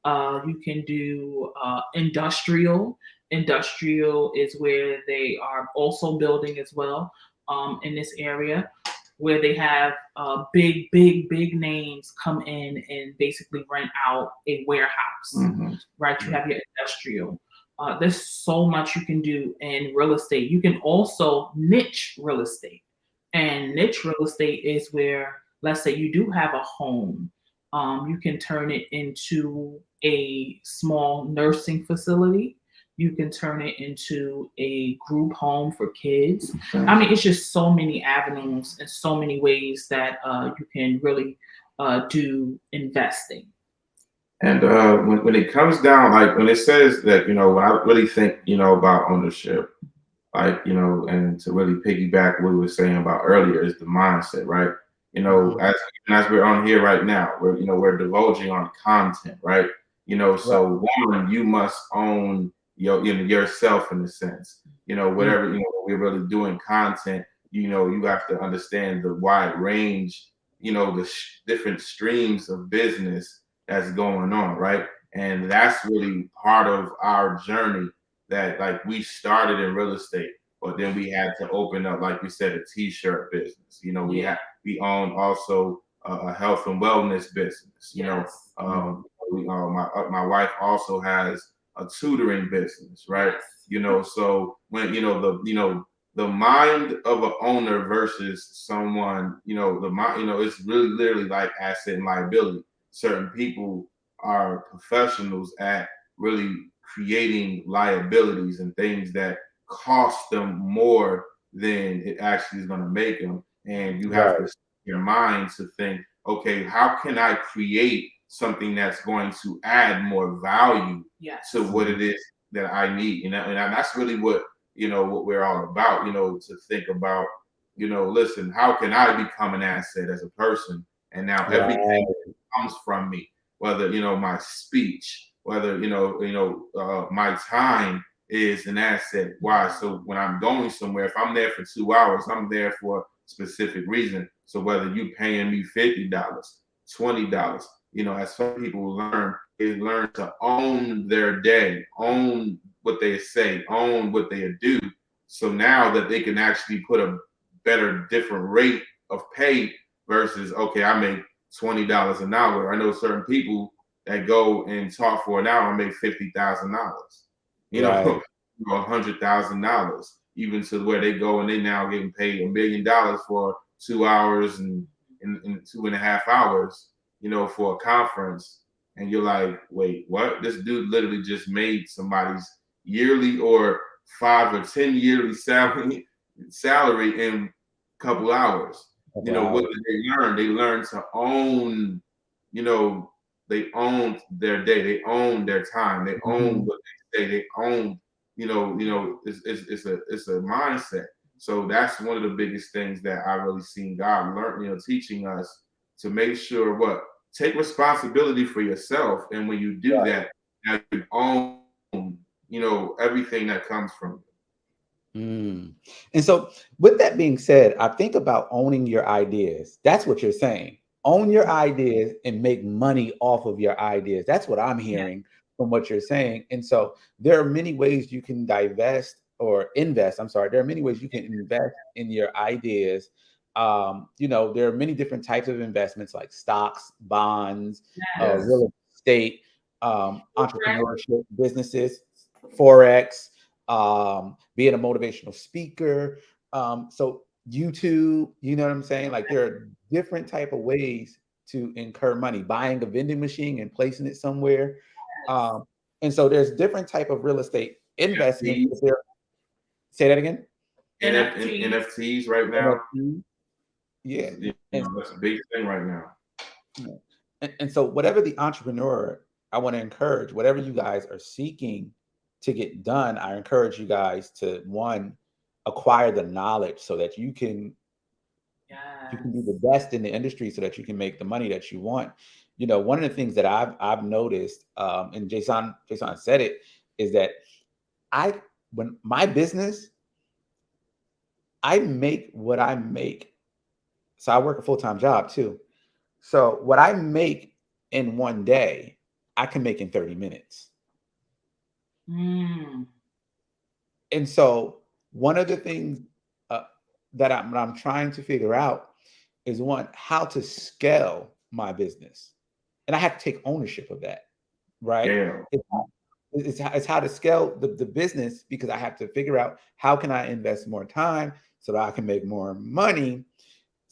You can do industrial. Industrial is where they are also building as well in this area, where they have big names come in and basically rent out a warehouse, right? You have your industrial. There's so much you can do in real estate. You can also niche real estate. And niche real estate is where, let's say you do have a home, you can turn it into a small nursing facility. You can turn it into a group home for kids. I mean, it's just so many avenues and so many ways that you can really do investing. And when it comes down, like when it says that, when I really think, about ownership, like, and to really piggyback what we were saying about earlier is the mindset, right? As we're on here right now, we're divulging on content, right? So one, you must own yourself in a sense. Whatever, we're really doing content, you have to understand the wide range, the different streams of business that's going on, right? And that's really part of our journey that like we started in real estate, but then we had to open up, like we said, a t-shirt business. We own also a health and wellness business. My wife also has a tutoring business, right? So when the mind of an owner versus someone, the mind, it's really literally like asset and liability. Certain people are professionals at really creating liabilities and things that cost them more than it actually is going to make them. And you have to set your mind to think, okay, how can I create something that's going to add more value to what it is that I need? And that's really what we're all about, to think about, listen, how can I become an asset as a person? And now everything comes from me, whether my speech, whether my time is an asset. Why? So when I'm going somewhere, if I'm there for 2 hours, I'm there for a specific reason. So whether you paying me $50, $20, as some people learn, they learn to own their day, own what they say, own what they do. So now that they can actually put a better, different rate of pay versus, okay, I make $20 an hour. I know certain people that go and talk for an hour and make $50,000. $100,000, even to where they go and they now getting paid $1 million for 2 hours and in 2.5 hours, for a conference, and you're like, wait, what? This dude literally just made somebody's yearly or 5 or 10 yearly salary in a couple hours. What did they learn? They learned to own, you know, they own their day, they own their time, they own what they say, they own, it's a mindset. So that's one of the biggest things that I really seen God learn, teaching us to make sure take responsibility for yourself. And when you do that, now you own, everything that comes from you. And so with that being said, I think about owning your ideas. That's what you're saying. Own your ideas and make money off of your ideas. That's what I'm hearing from what you're saying. And so there are many ways you can divest or invest. I'm sorry. There are many ways you can invest in your ideas. There are many different types of investments like stocks, bonds, real estate, entrepreneurship, businesses, Forex, being a motivational speaker. So YouTube, you know what I'm saying? Like there are different type of ways to incur money, buying a vending machine and placing it somewhere. And so there's different type of real estate investments. Say that again. NFTs right now. NFTs. Yeah. That's a big thing right now. And so whatever the entrepreneur, I want to encourage, whatever you guys are seeking to get done, I encourage you guys to acquire the knowledge so that you can be the best in the industry so that you can make the money that you want. One of the things that I've noticed, and Jasahn said it, is that when my business, I make what I make. So I work a full-time job too. So what I make in one day, I can make in 30 minutes. And so one of the things that I'm trying to figure out is how to scale my business. And I have to take ownership of that, right? Yeah. It's how to scale the business, because I have to figure out how can I invest more time so that I can make more money.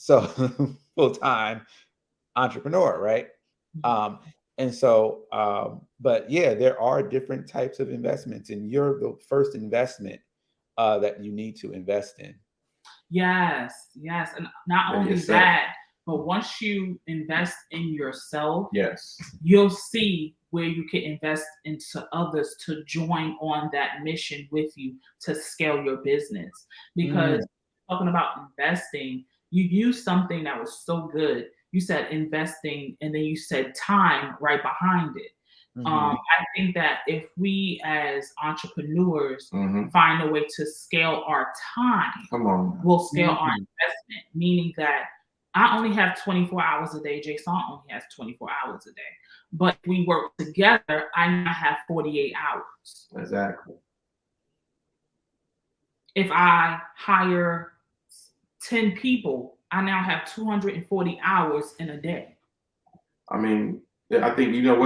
So full-time entrepreneur, right? And so, but yeah, there are different types of investments, and you're the first investment that you need to invest in. Yes. And not only that, but once you invest in yourself, you'll see where you can invest into others to join on that mission with you to scale your business. Because talking about investing, you used something that was so good. You said investing, and then you said time right behind it. I think that if we as entrepreneurs find a way to scale our time, we'll scale our investment, meaning that I only have 24 hours a day. Jasahn only has 24 hours a day. But if we work together, I now have 48 hours. Exactly. If I hire 10 people, I now have 240 hours in a day. I mean, I think and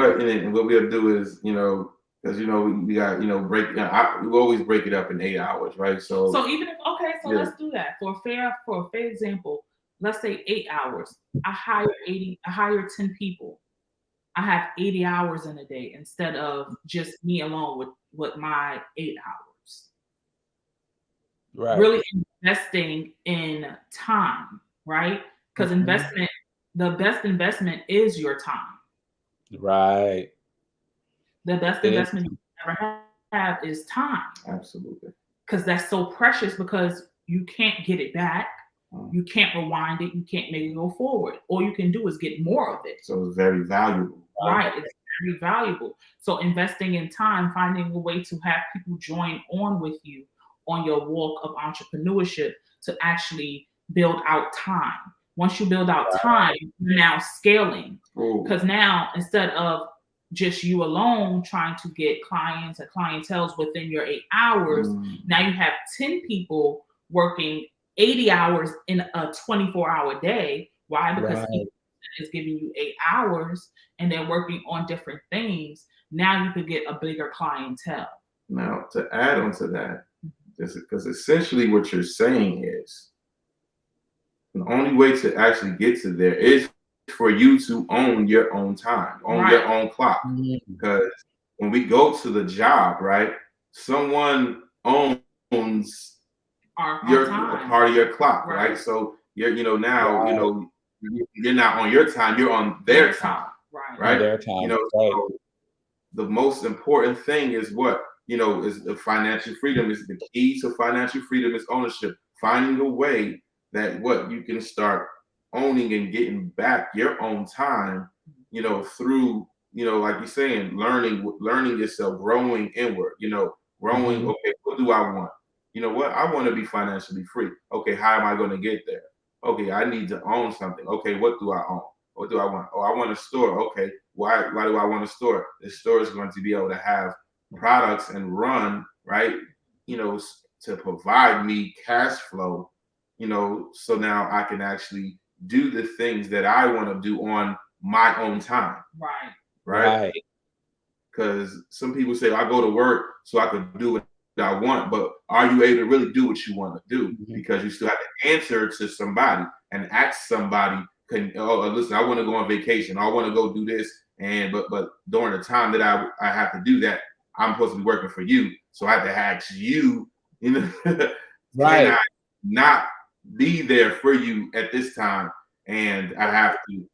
what we'll do is, because we got we always break it up in 8 hours, right? So even if let's do that for a fair example. Let's say 8 hours. I hire 10 people. I have 80 hours in a day instead of just me alone with my 8 hours. Right. Really investing in time, right? Because the best investment is your time. Right. The best investment you ever have is time. Absolutely. Because that's so precious, because you can't get it back. You can't rewind it. You can't make it go forward. All you can do is get more of it. So it's very valuable. Right. It's very valuable. So investing in time, finding a way to have people join on with you on your walk of entrepreneurship to actually build out time. Once you build out time, you're now scaling. Because now, instead of just you alone trying to get clients and clientele within your 8 hours, now you have 10 people working 80 hours in a 24-hour day. Why? Because each is giving you 8 hours and they're working on different things. Now you could get a bigger clientele. Now, to add on to that, because essentially what you're saying is The only way to actually get to there is for you to own your own time, own your own clock. Because when we go to the job, right, someone owns your time. part of your clock, right? So you're, now, you're not on your time, you're on their time, right? On their time, So the most important thing is what, is the financial freedom. Is the key to financial freedom is ownership. Finding a way that what you can start owning and getting back your own time, through, like you're saying, learning yourself, growing inward, growing, okay, what do I want? You know what? I want to be financially free. Okay, how am I going to get there? Okay, I need to own something. Okay, what do I own? What do I want? Oh, I want a store. Okay, why do I want a store? The store is going to be able to have products and run, right? To provide me cash flow, so now I can actually do the things that I want to do on my own time. Right. Because some people say I go to work so I can do what I want, but are you able to really do what you want to do? Because you still have to answer to somebody and ask somebody, listen, I want to go on vacation. I want to go do this. But during the time that I have to do that, I'm supposed to be working for you. So I have to ask you, can I not be there for you at this time? And I have to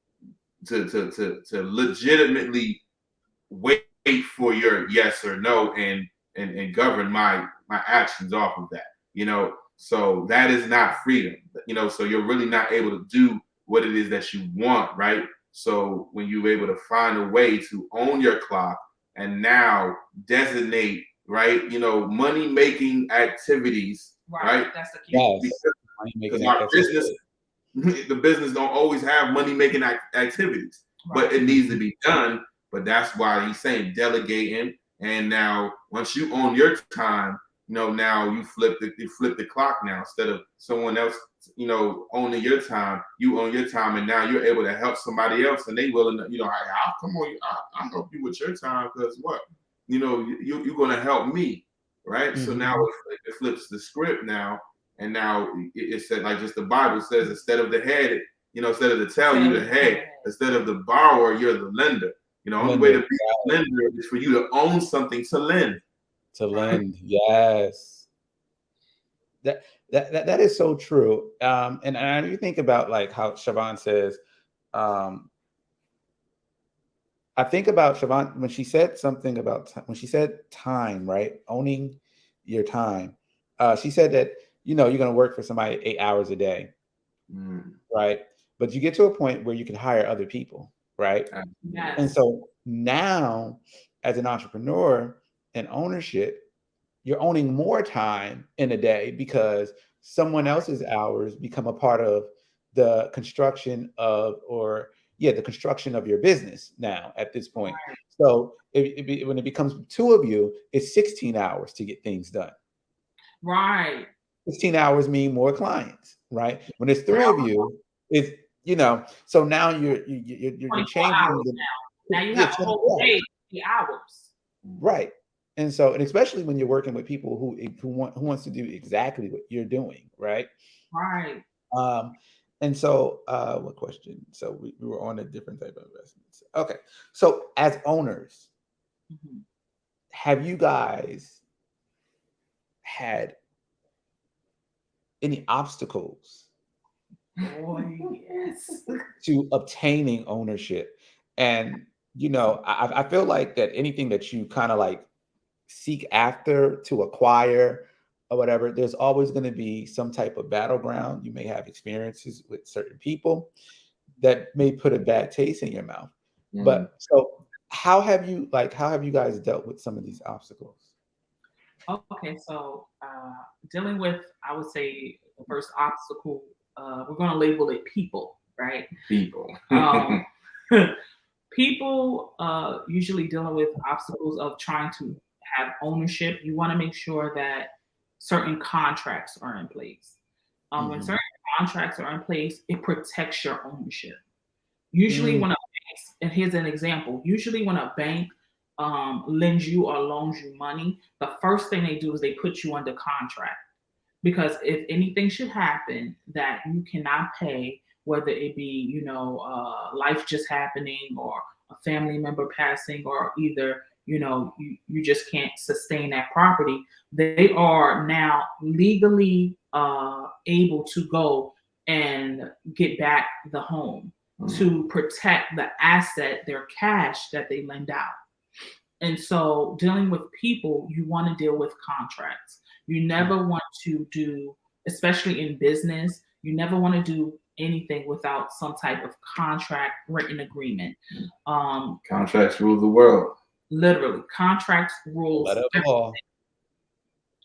legitimately wait for your yes or no and govern my actions off of that. So that is not freedom. So you're really not able to do what it is that you want, right? So when you're able to find a way to own your clock and now designate, right, money making activities, right? That's the key. Because our business, the business don't always have money making activities, but it needs to be done. But that's why he's saying delegating. And now once you own your time, now you flip the clock now. Instead of someone else, owning your time, you own your time, and now you're able to help somebody else, and they willing to, I'll come on, I'll help you with your time, because what, you're gonna help me, right? So now it flips the script now, and now it said, like just the Bible says, instead of the head, instead of the tail, you're the head. Instead of the borrower, you're the lender. Only way to be a lender is for you to own something to lend. Yes. That is so true. And you think about like how Shavonn says, I think about Shavonn when she said something about when she said time, right? Owning your time. She said that, you're going to work for somebody 8 hours a day, right? But you get to a point where you can hire other people, right? Yes. And so now, as an entrepreneur and ownership, you're owning more time in a day because someone else's hours become a part of the construction of, the construction of your business now at this point. So when it becomes two of you, it's 16 hours to get things done. Right. 16 hours mean more clients, right? When it's three of you, it's, so now you're changing. Now you have a whole day, 8 hours. Right. And especially when you're working with people who wants to do exactly what you're doing, right? Right. And so what question? So we were on a different type of investments. Okay. So as owners, have you guys had any obstacles to obtaining ownership? And I feel like that anything that you kind of like seek after to acquire or whatever, there's always going to be some type of battleground. You may have experiences with certain people that may put a bad taste in your mouth. But so how have you guys dealt with some of these obstacles? Okay, so dealing with, I would say, the first obstacle, we're going to label it people, right? People usually dealing with obstacles of trying to have ownership. You want to make sure that certain contracts are in place. When certain contracts are in place, it protects your ownership. Usually when a bank, and here's an example, usually when a bank lends you or loans you money, the first thing they do is they put you under contract. because if anything should happen that you cannot pay, whether it be, life just happening or a family member passing, or either, you just can't sustain that property, they are now legally able to go and get back the home to protect the asset, their cash that they lend out. And so dealing with people, you want to deal with contracts. You never want to do, especially in business, you never want to do anything without some type of contract written agreement. Contracts rule the world. Literally, contracts rules Law.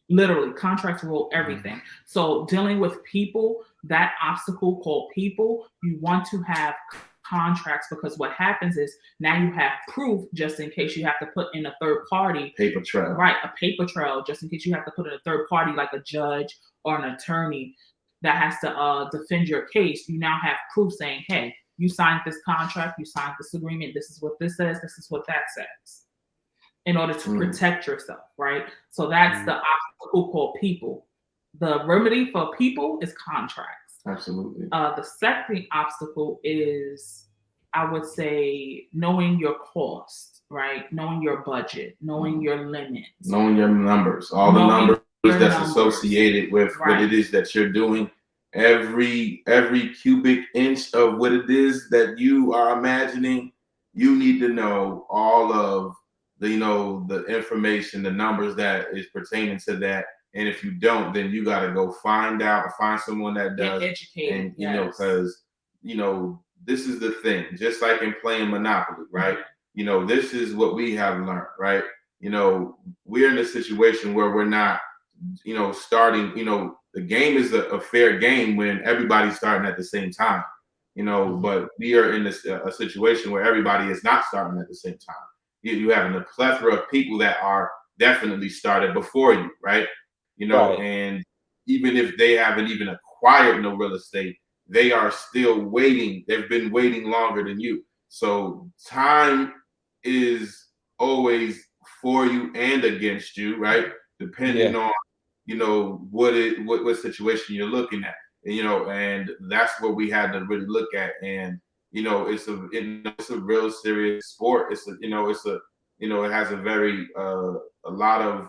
literally contracts rule everything. So dealing with people, that obstacle called people, you want to have contracts, because what happens is now you have proof just in case you have to put in a third party Paper trail. Right, a paper trail, just in case you have to put in a third party like a judge or an attorney that has to defend your case. You now have proof saying, hey, you signed this contract, you signed this agreement, this is what this says, this is what that says, in order to protect yourself, right? So that's the obstacle called people. The remedy for people is contracts. Absolutely. The second obstacle is, I would say, knowing your cost, right? Knowing your budget, knowing your limits, knowing your numbers, all the numbers that's associated with what it is that you're doing. Every cubic inch of what it is that you are imagining, you need to know all of the the information, the numbers that is pertaining to that. And if you don't, then you got to go find someone that does. Get educated. And because this is the thing, just like in playing Monopoly, right? This is what we have learned, right? We're in a situation where we're not, starting, the game is a fair game when everybody's starting at the same time, but we are in a situation where everybody is not starting at the same time. You have a plethora of people that are definitely started before you, right? And even if they haven't even acquired no real estate, they are still waiting. They've been waiting longer than you. So time is always for you and against you, right? Depending on, what situation you're looking at, and that's what we had to really look at. And, it's a real serious sport. It has a very, a lot of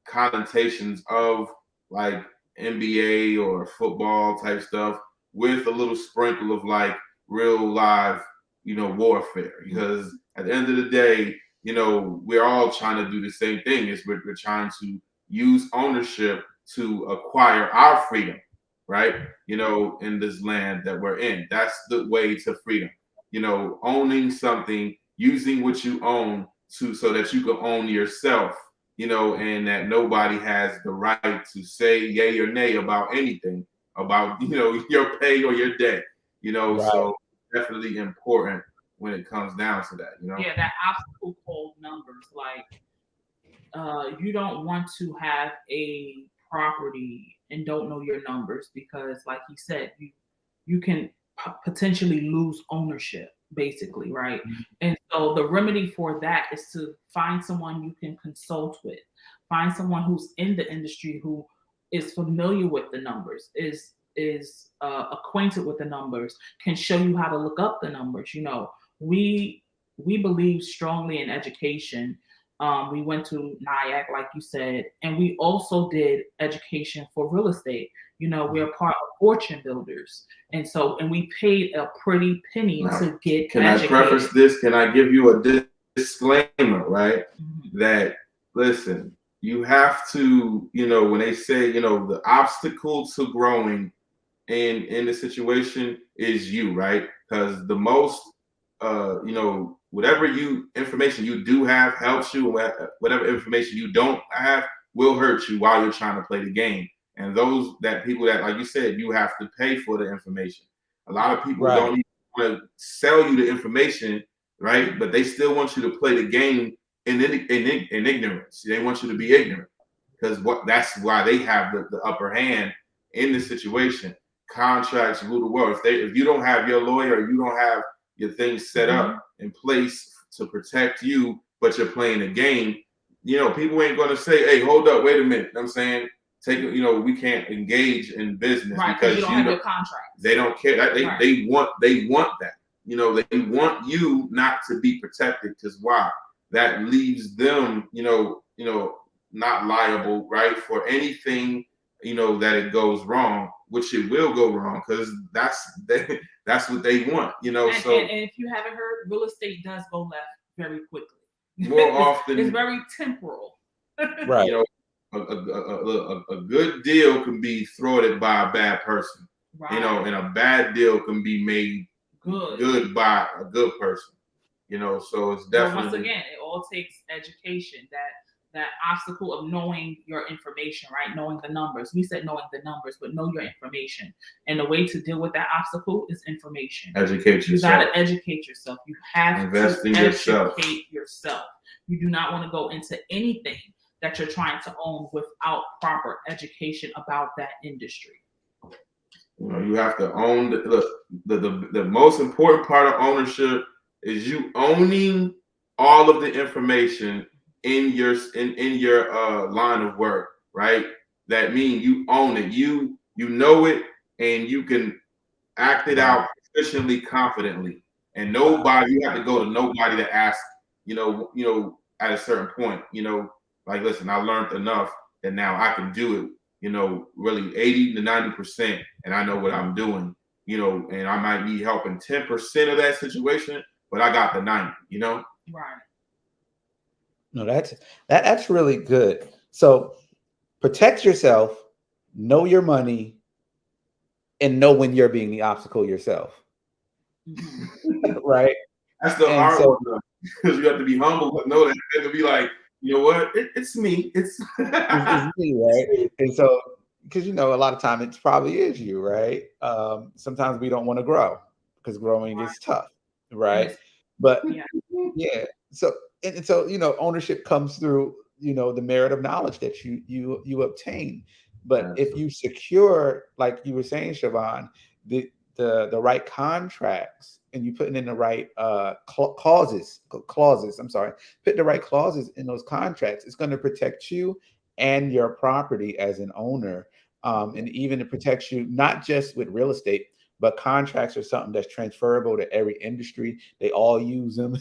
connotations of like NBA or football type stuff, with a little sprinkle of like real live, warfare. Because at the end of the day, we're all trying to do the same thing. Is we're trying to use ownership to acquire our freedom, right? In this land that we're in. That's the way to freedom. Owning something, using what you own so that you can own yourself, and that nobody has the right to say yay or nay about anything, about your pay or your debt. So definitely important when it comes down to that. Yeah, that obstacle called numbers. Like, you don't want to have a property and don't know your numbers, because, like you said, you can potentially lose ownership, basically, right? And so the remedy for that is to find someone you can consult with, find someone who's in the industry, who is familiar with the numbers, is acquainted with the numbers, can show you how to look up the numbers. We believe strongly in education. We went to NIAC, like you said, and we also did education for real estate. We're part of Fortune Builders, and we paid a pretty penny to get. Can educated. I preface this? Can I give you a disclaimer, right? That listen, you have to, when they say, the obstacle to growing in the situation is you, right? Because the most, whatever information you do have helps you, whatever information you don't have will hurt you while you're trying to play the game. And people that, like you said, you have to pay for the information. A lot of people don't even want to sell you the information, right? But they still want you to play the game in ignorance. They want you to be ignorant, because that's why they have the upper hand in the situation. Contracts rule the world. If you don't have your lawyer, or you don't have your things set up in place to protect you, but you're playing a game, people ain't going to say, hey, hold up, wait a minute. I'm saying, we can't engage in business because you don't have your contracts. They don't care. They want that. They want you not to be protected, because why? That leaves them, not liable, right, for anything, that it goes wrong, which it will go wrong, because that's what they want, And if you haven't heard, real estate does go left very quickly. More often, it's very temporal. Right. A good deal can be thwarted by a bad person, right. And a bad deal can be made good by a good person, so it's definitely. But once again, it all takes education, that obstacle of knowing your information, right? Knowing the numbers. We said knowing the numbers, but know your information. And the way to deal with that obstacle is information. Educate yourself. You got to educate yourself. You have Invest to in educate yourself. You do not want to go into anything that you're trying to own without proper education about that industry. You have to own the most important part of ownership is you owning all of the information in your line of work, right? That means you own it, you know it, and you can act it out efficiently, confidently, and nobody, you have to go to nobody to ask, at a certain point, like, listen, I learned enough that now I can do it, really 80 to 90%, and I know what I'm doing, and I might need help in 10% of that situation, but I got the 90, Right. No, that's really good. So protect yourself, know your money, and know when you're being the obstacle yourself. Mm-hmm. Right? That's the hard one, because you have to be humble, but know that to be like, you know what? It's me. It's me, right? And so, because a lot of time it probably is you, right? Sometimes we don't want to grow because growing is tough, right? Yes. But yeah. So ownership comes through, the merit of knowledge that you obtain. But if you secure, like you were saying, Shavonn, the right contracts, and you putting in the right clauses. I'm sorry, put the right clauses in those contracts. It's going to protect you and your property as an owner, and even it protects you not just with real estate, but contracts are something that's transferable to every industry. They all use them.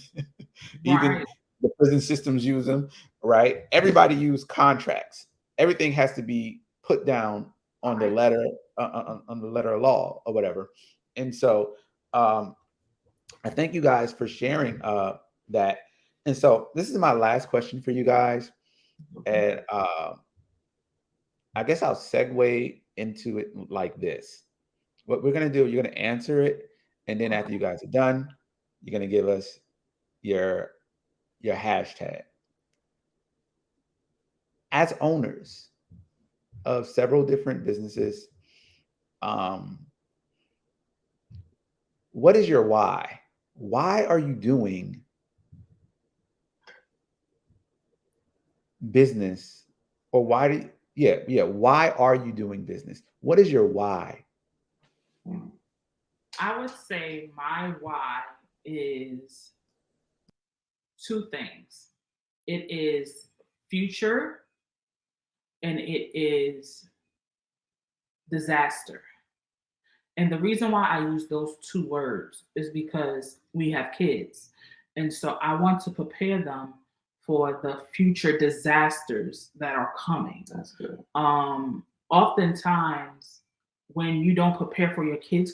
Even the prison systems use them, right? Everybody use contracts. Everything has to be put down on the letter, on the letter of law or whatever. And so I thank you guys for sharing that. And so this is my last question for you guys. And I guess I'll segue into it like this. What we're going to do, you're going to answer it. And then after you guys are done, you're going to give us your hashtag. As owners of several different businesses, what is your why? Why are you doing business? Or why are you doing business? What is your why? I would say my why is two things. It is future and it is disaster. And the reason why I use those two words is because we have kids. And so I want to prepare them for the future disasters that are coming. That's good. Oftentimes, when you don't prepare for your kids,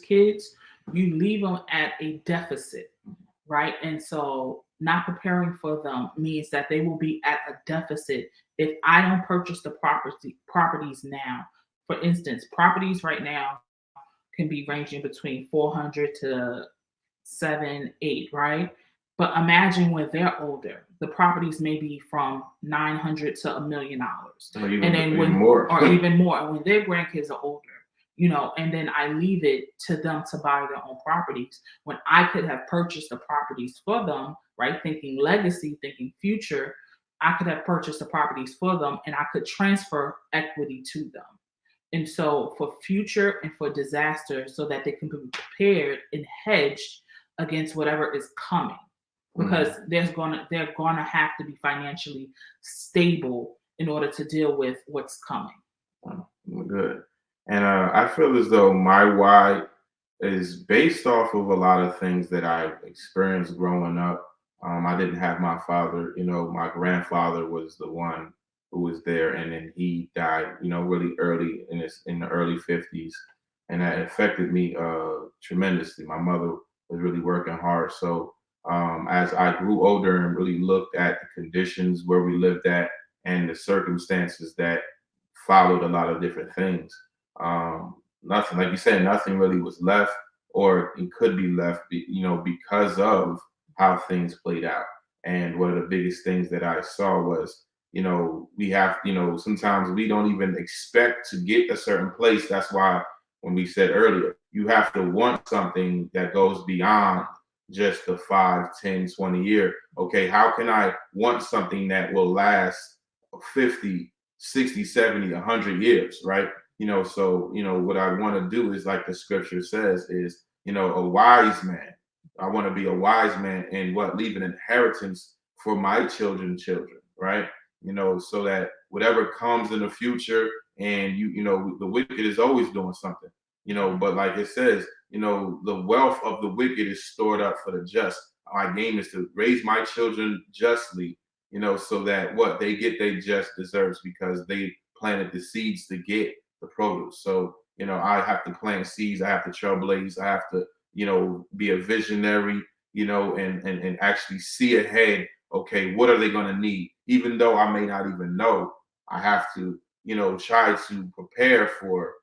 you leave them at a deficit, right? And so not preparing for them means that they will be at a deficit if I don't purchase the properties now. For instance, properties right now can be ranging between 400 to 7-8, right? But imagine when they're older, the properties may be from 900 to $1 million, and then even more, and when their grandkids are older, and then I leave it to them to buy their own properties when I could have purchased the properties for them, right? Thinking legacy, thinking future, I could have purchased the properties for them, and I could transfer equity to them. And so for future and for disaster, so that they can be prepared and hedged against whatever is coming, because they're gonna have to be financially stable in order to deal with what's coming. Good. And I feel as though my why is based off of a lot of things that I experienced growing up. I didn't have my father. My grandfather was the one who was there, and then he died. Really early in the early 50s, and that affected me tremendously. My mother was really working hard, so as I grew older and really looked at the conditions where we lived at and the circumstances that followed a lot of different things. Nothing, like you said, nothing really was left, or it could be left, because of how things played out. And one of the biggest things that I saw was, we have, sometimes we don't even expect to get a certain place. That's why when we said earlier, you have to want something that goes beyond just the 5, 10, 20 year. Okay, how can I want something that will last 50, 60, 70, 100 years, right? So, what I want to do is, like the scripture says, is, a wise man. I want to be a wise man and leave an inheritance for my children, right? So that whatever comes in the future, and the wicked is always doing something, but like it says, the wealth of the wicked is stored up for the just. My game is to raise my children justly, so that what they get, they just deserves, because they planted the seeds to get the produce. So, I have to plant seeds, I have to trailblaze, I have to, be a visionary, and actually see ahead. Okay, what are they going to need? Even though I may not even know, I have to, try to prepare for,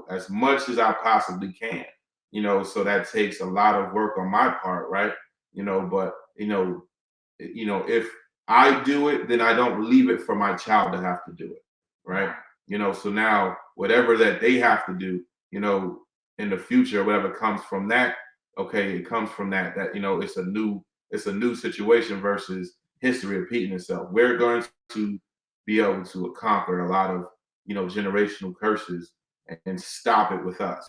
as much as I possibly can, so that takes a lot of work on my part, right? But, if I do it, then I don't leave it for my child to have to do it, right? So now whatever that they have to do, in the future, whatever comes from that, okay, it comes from that, it's a new situation versus history repeating itself. We're going to be able to conquer a lot of, generational curses and stop it with us,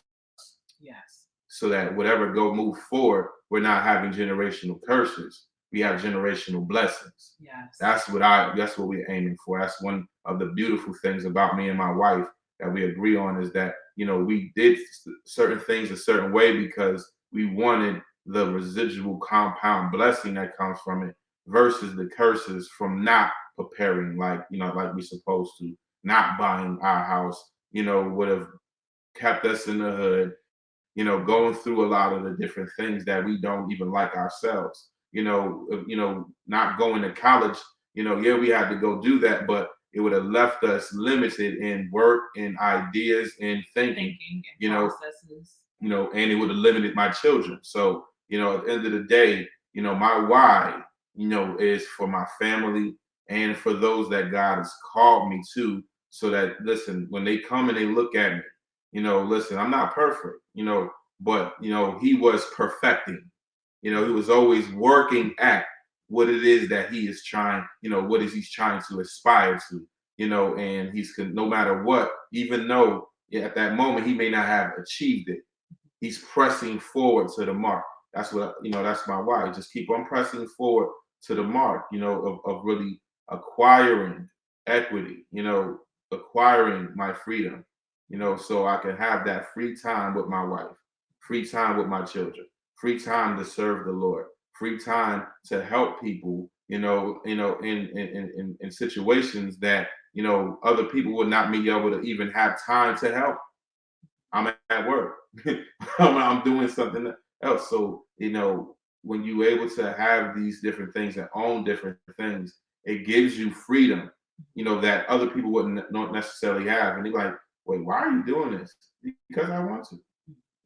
Yes. so that whatever go move forward, we're not having generational curses. We have generational blessings. Yes. That's what we're aiming for. That's one of the beautiful things about me and my wife that we agree on, is that, we did certain things a certain way because we wanted the residual compound blessing that comes from it, versus the curses from not preparing, like we're supposed to. Not buying our house, would have kept us in the hood, going through a lot of the different things that we don't even like ourselves. Not going to college, yeah, we had to go do that, but it would have left us limited in work and ideas and thinking, and processes. And it would have limited my children. So, at the end of the day, my why, is for my family and for those that God has called me to, so that, listen, when they come and they look at me, listen, I'm not perfect, but he was perfecting. He was always working at what it is that he is trying, what is he's trying to aspire to, and no matter what, even though, yeah, at that moment he may not have achieved it, he's pressing forward to the mark. That's what, that's my why. Just keep on pressing forward to the mark, of really acquiring equity, acquiring my freedom, so I can have that free time with my wife, free time with my children, free time to serve the Lord, free time to help people, in situations that, other people would not be able to even have time to help. I'm at work. I'm doing something else. So, when you're able to have these different things and own different things, it gives you freedom, that other people wouldn't not necessarily have. And they're like, wait, why are you doing this? Because I want to.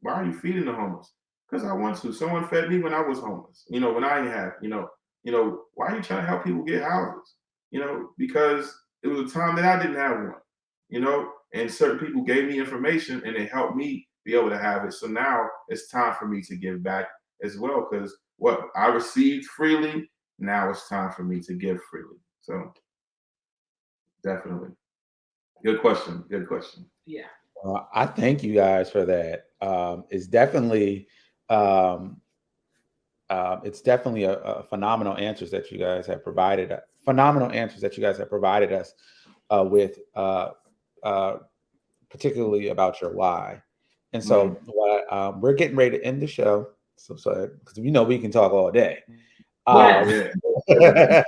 Why are you feeding the homeless? Because I want to. Someone fed me when I was homeless, when I didn't have, why are you trying to help people get houses? Because it was a time that I didn't have one, and certain people gave me information and it helped me be able to have it. So now it's time for me to give back as well, because what I received freely, now it's time for me to give freely. So definitely. Good question. Good question. Yeah. I thank you guys for that. It's definitely a phenomenal answers that you guys have provided. Phenomenal answers that you guys have provided us with particularly about your why. And so we're getting ready to end the show. So sorry, because we can talk all day. Yes. Yeah.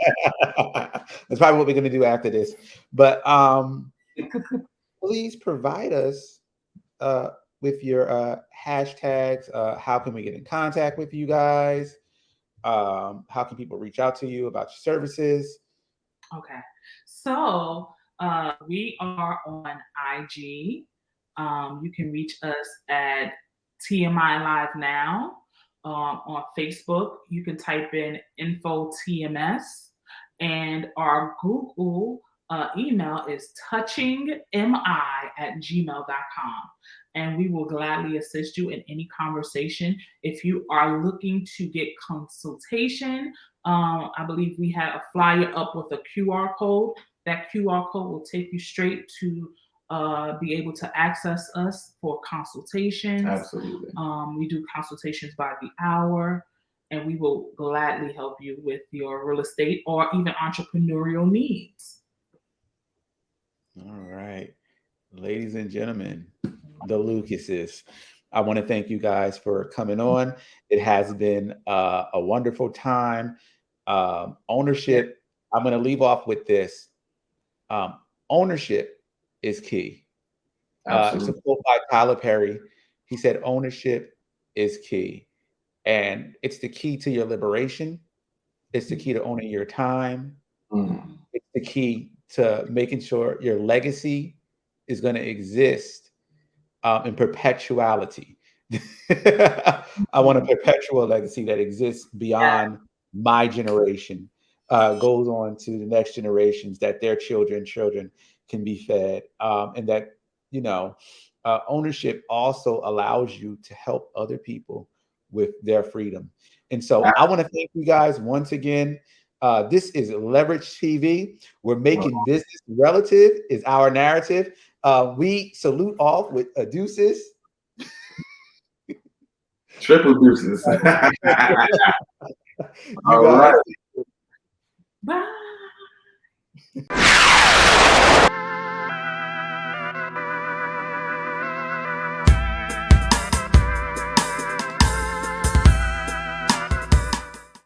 That's probably what we're going to do after this. But please provide us with your hashtags. How can we get in contact with you guys? How can people reach out to you about your services? Okay. So we are on IG. You can reach us at TMI Live Now. On Facebook, you can type in info TMS, and our Google email is touchingmi@gmail.com. And we will gladly assist you in any conversation. If you are looking to get consultation, I believe we had a flyer up with a QR code. That QR code will take you straight to be able to access us for consultations. Absolutely. We do consultations by the hour, and we will gladly help you with your real estate or even entrepreneurial needs. All right. Ladies and gentlemen, the Lucases, I want to thank you guys for coming on. It has been a wonderful time. Ownership, I'm going to leave off with this. Ownership is key. It's a quote by Tyler Perry. He said, ownership is key. And it's the key to your liberation. It's the key to owning your time. It's the key to making sure your legacy is going to exist in perpetuality. I want a perpetual legacy that exists beyond my generation, goes on to the next generations, that their children can be fed, and that ownership also allows you to help other people with their freedom. And so I want to thank you guys once again. This is Leverage TV. We're making business relative is our narrative. We salute off with deuces. Triple deuces. You guys